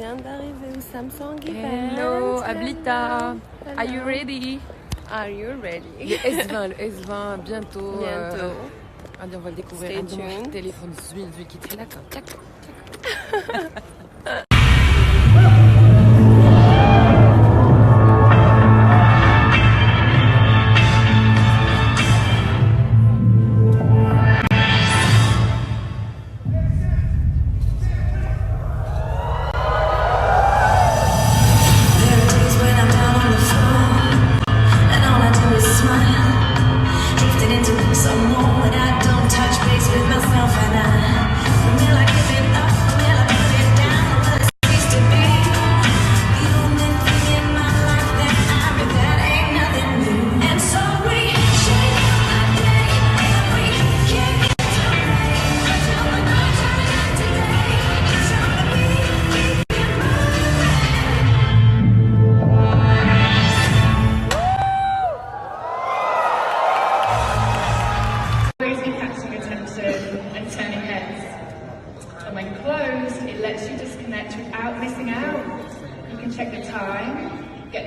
vient d'arriver au Samsung event. Hello, Ablita. Are you ready? Are you ready? Le S20 bientôt. Allez, on va le découvrir. Stay Mon tuned. téléphone zwil qui est là.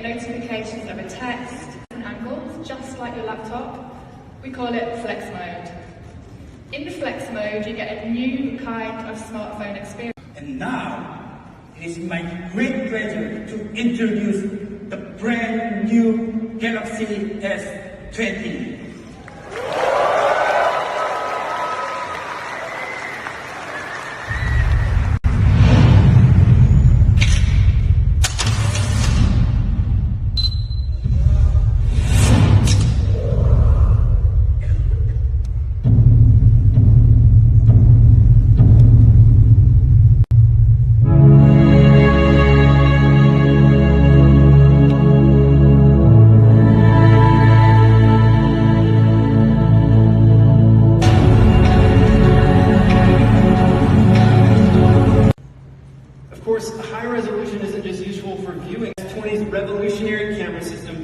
Notifications of a text and angles, just like your laptop. We call it flex mode. In the flex mode, you get a new kind of smartphone experience. And now, it is my great pleasure to introduce the brand new Galaxy S20.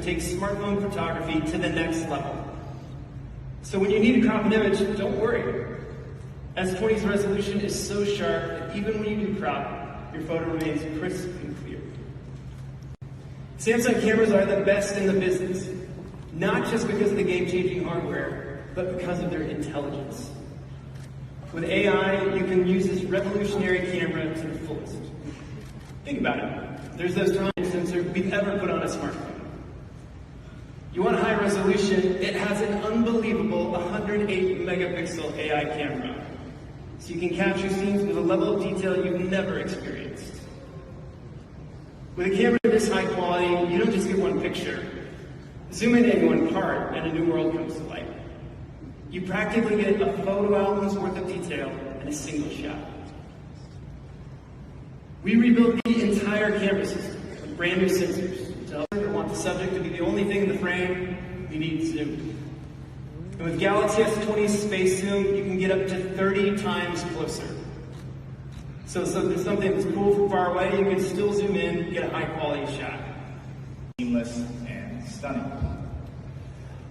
Smartphone photography to the next level. So when you need to crop an image, don't worry. S20's resolution is so sharp that even when you do crop, your photo remains crisp and clear. Samsung cameras are the best in the business, not just because of the game-changing hardware, but because of their intelligence. With AI, you can use this revolutionary camera to the fullest. Think about it. There's those sensor we've ever put on a smartphone. You want high resolution, it has an unbelievable 108 megapixel AI camera. So you can capture scenes with a level of detail you've never experienced. With a camera this high quality, you don't just get one picture. Zoom in any one part and a new world comes to light. You practically get a photo album's worth of detail in a single shot. We rebuilt the entire camera system with brand new sensors. To want the subject to be the only thing in the frame, you need zoom. And with Galaxy S20 Space Zoom, you can get up to 30 times closer. So there's something that's cool from far away, you can still zoom in, get a high quality shot. Seamless and stunning.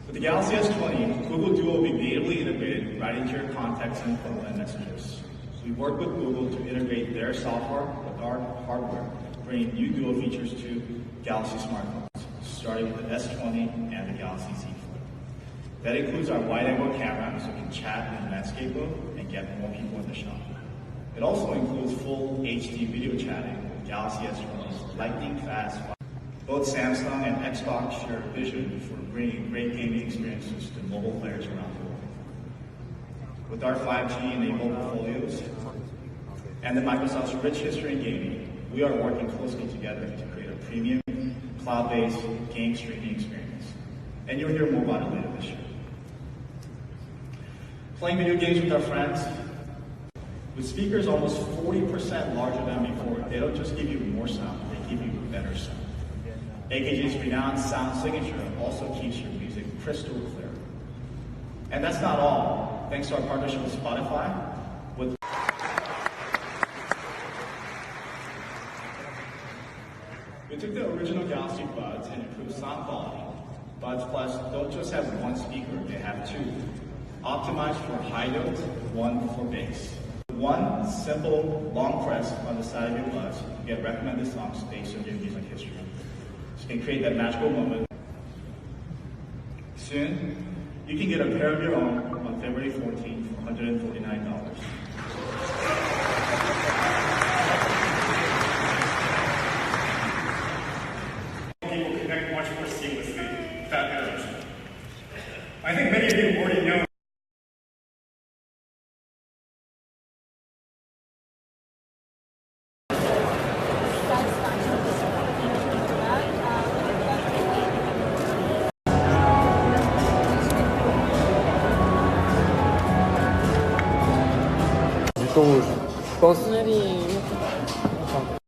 With the Galaxy S20, Google Duo will be natively integrated right into your contacts info and messages. So we work with Google to integrate their software with our hardware, bringing new Duo features to Galaxy smartphones, starting with the S20 and the Galaxy Z Flip. That includes our wide-angle camera, so we can chat in landscape mode and get more people in the shot. It also includes full HD video chatting with Galaxy S20's lightning fast. Both Samsung and Xbox share a vision for bringing great gaming experiences to mobile players around the world. With our 5G-enabled portfolios and the Microsoft's rich history in gaming, we are working closely together to create a premium, cloud-based game streaming experience. And you'll hear more about it later this year. Playing video games with our friends, with speakers almost 40% larger than before, they don't just give you more sound, they give you better sound. AKG's renowned sound signature also keeps your music crystal clear. And that's not all. Thanks to our partnership with Spotify, we took the original Galaxy Buds and improved sound quality. Buds Plus don't just have one speaker, they have two. Optimized for high notes, one for bass. One simple long press on the side of your bus, you get recommended songs based on your music history. So you can create that magical moment. Soon, you can get a pair of your own on February 14th for $149. People connect much more seamlessly with that interaction. I think many of you already know. Du thon rouge. Je pense. Allez.